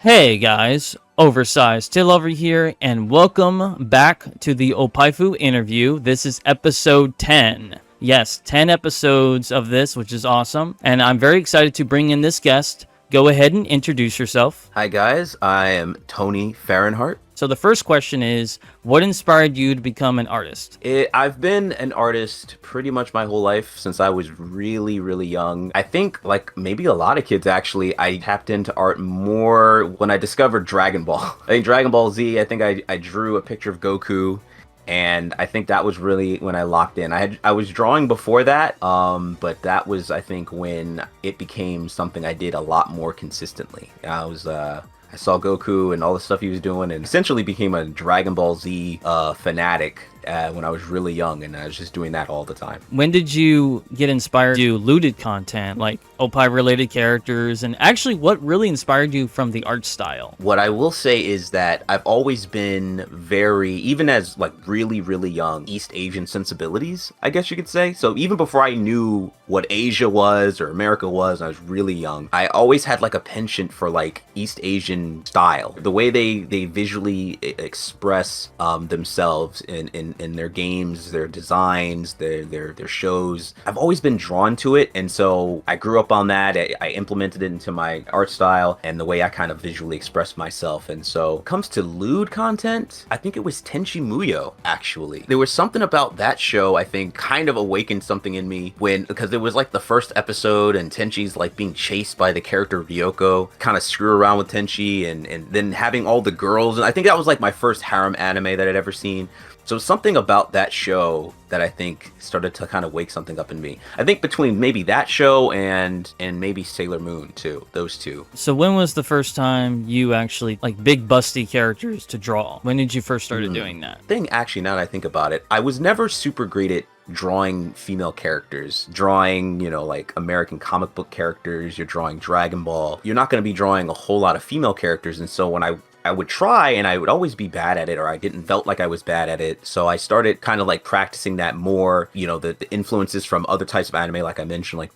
Hey guys, Oversized Till over here, and welcome back to the Oppaifu interview. This is episode 10. Yes, 10 episodes of this, which is awesome, and I'm very excited to bring in this guest. Go ahead and introduce yourself. Hi guys, I am Tony Farron. So the first question is, what inspired you to become an artist? I've been an artist pretty much my whole life since I was really young. I think, like maybe a lot of kids actually, I tapped into art more when I discovered Dragon Ball. I think Dragon Ball Z, I think I drew a picture of Goku, and I think that was really when I locked in. I was drawing before that, but that was I think when it became something I did a lot more consistently. I saw Goku and all the stuff he was doing, and essentially became a Dragon Ball Z fanatic when I was really young, and I was just doing that all the time. When did you get inspired to do looted content, like Oppai-related characters, and actually what really inspired you from the art style? What I will say is that I've always been very, even as like really young, East Asian sensibilities, I guess you could say. So even before I knew what Asia was or America was, I was really young, I always had like a penchant for like East Asian style. The way they visually express themselves in their games, their designs, their shows. I've always been drawn to it, and so I grew up on that. I implemented it into my art style and the way I kind of visually express myself. And so when it comes to lewd content, I think it was Tenchi Muyo, actually. There was something about that show, I think, kind of awakened something in me because it was like the first episode and Tenchi's like being chased by the character Ryoko, kind of screw around with Tenchi and then having all the girls. And I think that was like my first harem anime that I'd ever seen. So something about that show that I think started to kind of wake something up in me. I think between maybe that show and maybe Sailor Moon too, those two. So when was the first time you actually, like big busty characters to draw? When did you first started doing that? Actually, now that I think about it, I was never super great at drawing female characters, drawing, like American comic book characters. You're drawing Dragon Ball. You're not going to be drawing a whole lot of female characters. And so when I would try, and I would always be bad at it, or I didn't felt like I was bad at it. So I started kind of like practicing that more, the influences from other types of anime, like I mentioned, like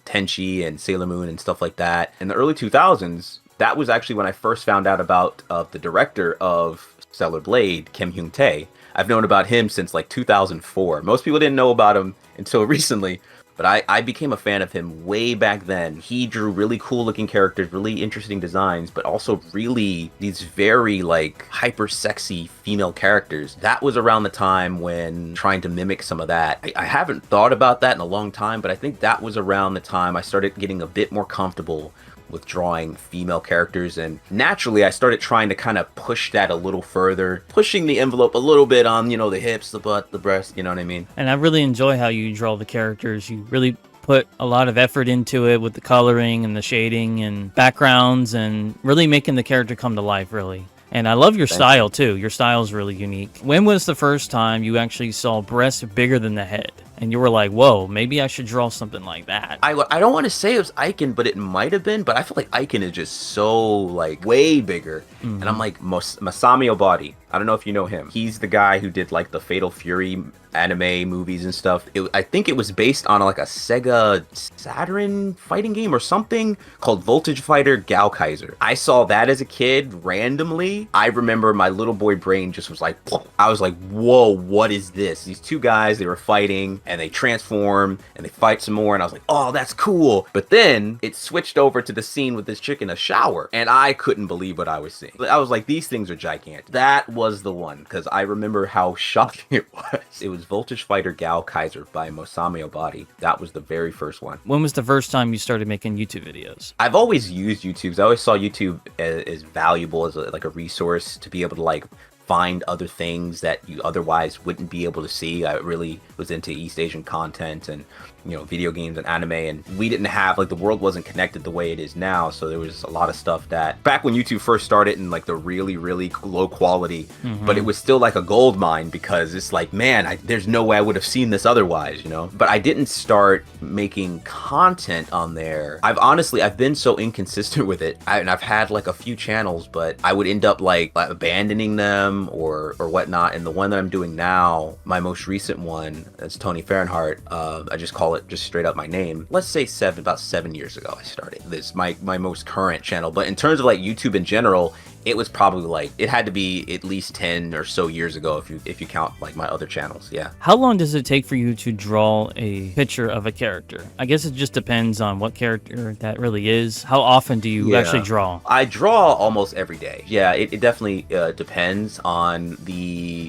Tenchi and Sailor Moon and stuff like that. In the early 2000s, that was actually when I first found out about the director of Stellar Blade, Kim Hyun-tae. I've known about him since like 2004. Most people didn't know about him until recently. But I became a fan of him way back then. He drew really cool looking characters, really interesting designs, but also really these very like hyper sexy female characters. That was around the time when trying to mimic some of that. I haven't thought about that in a long time, but I think that was around the time I started getting a bit more comfortable with drawing female characters, and naturally I started trying to kind of push that a little further, pushing the envelope a little bit on, the hips, the butt, the breast, you know what I mean? And I really enjoy how you draw the characters. You really put a lot of effort into it with the coloring and the shading and backgrounds and really making the character come to life, really. And I love your style too. Your style is really unique. When was the first time you actually saw breasts bigger than the head? And you were like, whoa, maybe I should draw something like that. I don't want to say it was Aiken, but it might have been. But I feel like Aiken is just so, like, way bigger. Mm-hmm. And I'm like, Masami Obadi. I don't know if you know him. He's the guy who did, like, the Fatal Fury anime movies and stuff. I think it was based on, like, a Sega Saturn fighting game or something called Voltage Fighter Gao Kaiser. I saw that as a kid randomly. I remember my little boy brain just was like, I was like, whoa, what is this? These two guys, they were fighting, and they transform and they fight some more, and I was like, oh, that's cool. But then it switched over to the scene with this chick in a shower, and I couldn't believe what I was seeing. I was like, these things are gigantic. That was the one, because I remember how shocking it was. It was Voltage Fighter Gao Kaiser by Masami Obadi. That was the very first one. When was the first time you started making YouTube videos? I've always used YouTube. I always saw YouTube as valuable as a resource to be able to like find other things that you otherwise wouldn't be able to see. I really was into East Asian content and video games and anime, and we didn't have like the world wasn't connected the way it is now, so there was a lot of stuff that back when YouTube first started in like the really low quality, but it was still like a gold mine, because it's like, man, there's no way I would have seen this otherwise, but I didn't start making content on there. I've been so inconsistent with it, and I've had like a few channels, but I would end up like abandoning them them or whatnot. And the one that I'm doing now, my most recent one, that's Tony Farron. I just call it just straight up my name. Let's say about 7 years ago I started this, my most current channel. But in terms of like YouTube in general, it was probably like, it had to be at least 10 or so years ago if you count like my other channels. Yeah. How long does it take for you to draw a picture of a character? I guess it just depends on what character that really is. How often do you actually draw? I draw almost every day. Yeah, it definitely depends on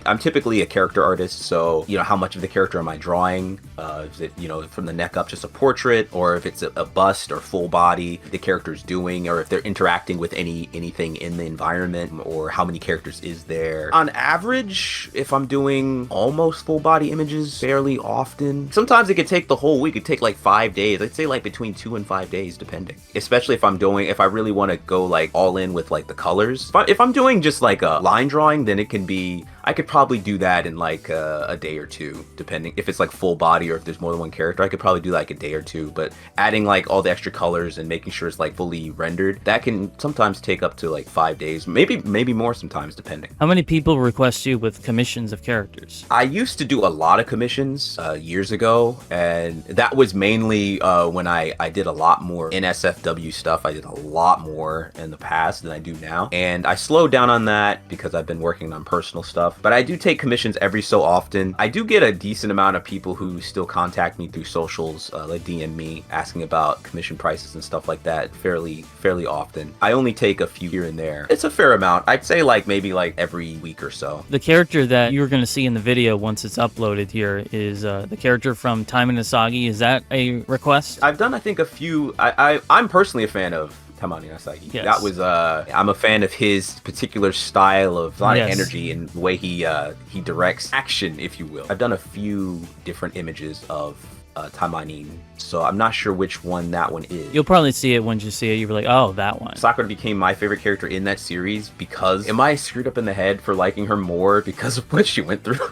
I'm typically a character artist, so how much of the character am I drawing? Is it from the neck up just a portrait, or if it's a bust or full body the character's doing, or if they're interacting with anything in the environment, or how many characters is there. On average, if I'm doing almost full body images fairly often, sometimes it could take the whole week. It could take like 5 days. I'd say like between 2 and 5 days, depending. Especially if I really want to go like all in with like the colors. If I'm doing just like a line drawing, then I could probably do that in like a day or two, depending if it's like full body or if there's more than one character. I could probably do like a day or two, but adding like all the extra colors and making sure it's like fully rendered, that can sometimes take up to like 5 days, maybe more sometimes, depending. How many people request you with commissions of characters? I used to do a lot of commissions years ago, and that was mainly when I did a lot more NSFW stuff. I did a lot more in the past than I do now, and I slowed down on that because I've been working on personal stuff. But I do take commissions every so often. I do get a decent amount of people who still contact me through socials, like DM me, asking about commission prices and stuff like that fairly often. I only take a few here and there. It's a fair amount. I'd say like maybe like every week or so. The character that you're going to see in the video once it's uploaded here is the character from Time and Asagi. Is that a request? I've done, I think, a few. I'm personally a fan of Tamani Asagi. Yes. That was I'm a fan of his particular style of energy and the way he directs action, if you will. I've done a few different images of Tamani, so I'm not sure which one that one is. You'll probably see it once you see it. You'll be like, oh, that one. Sakura became my favorite character in that series because, am I screwed up in the head for liking her more because of what she went through?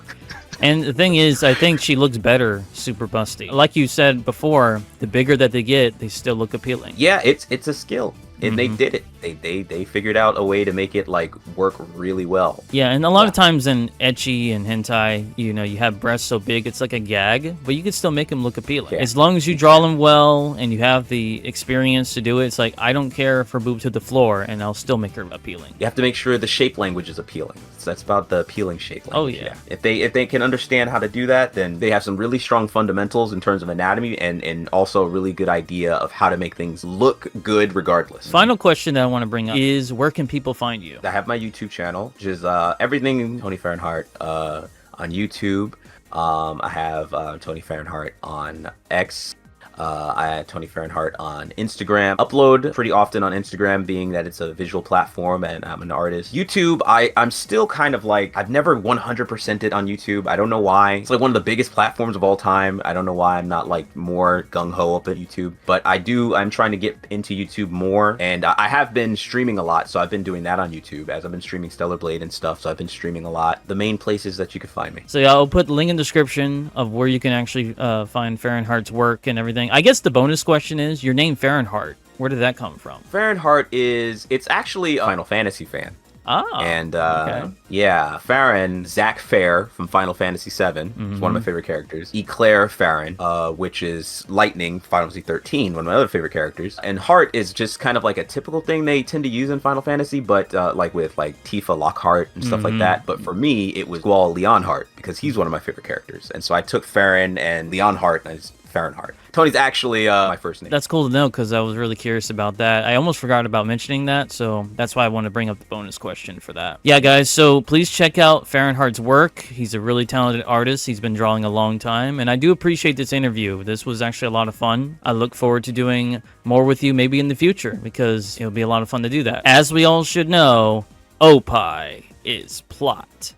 And the thing is, I think she looks better super busty. Like you said before, the bigger that they get, they still look appealing. Yeah, it's a skill. And they did it. They figured out a way to make it like work really well. Yeah, and a lot of times in ecchi and hentai, you have breasts so big it's like a gag, but you can still make them look appealing. Yeah. As long as you draw them well and you have the experience to do it, it's like, I don't care if her boob to the floor and I'll still make her appealing. You have to make sure the shape language is appealing. So that's about the appealing shape language. Oh yeah. If they can understand how to do that, then they have some really strong fundamentals in terms of anatomy and also a really good idea of how to make things look good regardless. Final question that I want to bring up is, where can people find you? I have my YouTube channel, which is everything Tony Farron on YouTube. I have Tony Farron on X. I had Tony Farron on Instagram. Upload pretty often on Instagram, being that it's a visual platform and I'm an artist. YouTube, I'm still kind of like, I've never 100%ed on YouTube. I don't know why. It's like one of the biggest platforms of all time. I don't know why I'm not like more gung-ho up at YouTube, but I'm trying to get into YouTube more, and I have been streaming a lot, so I've been doing that on YouTube as I've been streaming Stellar Blade and stuff, so I've been streaming a lot. The main places that you can find me. So yeah, I'll put the link in the description of where you can actually find Farron's work and everything. I guess the bonus question is, your name Farron. Where did that come from? Farron it's actually a Final Fantasy fan. Oh, and okay. Yeah, Farron, Zach Fair from Final Fantasy VII, is one of my favorite characters. Eclair Farron, which is Lightning, Final Fantasy 13, one of my other favorite characters. And Heart is just kind of like a typical thing they tend to use in Final Fantasy, but like with like Tifa Lockhart and stuff like that. But for me, it was Squall Leonhart, because he's one of my favorite characters. And so I took Farron and Leonhart as Farron. Tony's actually my first name. That's cool to know, because I was really curious about that. I almost forgot about mentioning that, so that's why I want to bring up the bonus question for that. Yeah, guys, so please check out Farron's work. He's a really talented artist. He's been drawing a long time, and I do appreciate this interview. This was actually a lot of fun. I look forward to doing more with you maybe in the future, because it'll be a lot of fun to do that. As we all should know, Oppai is plot.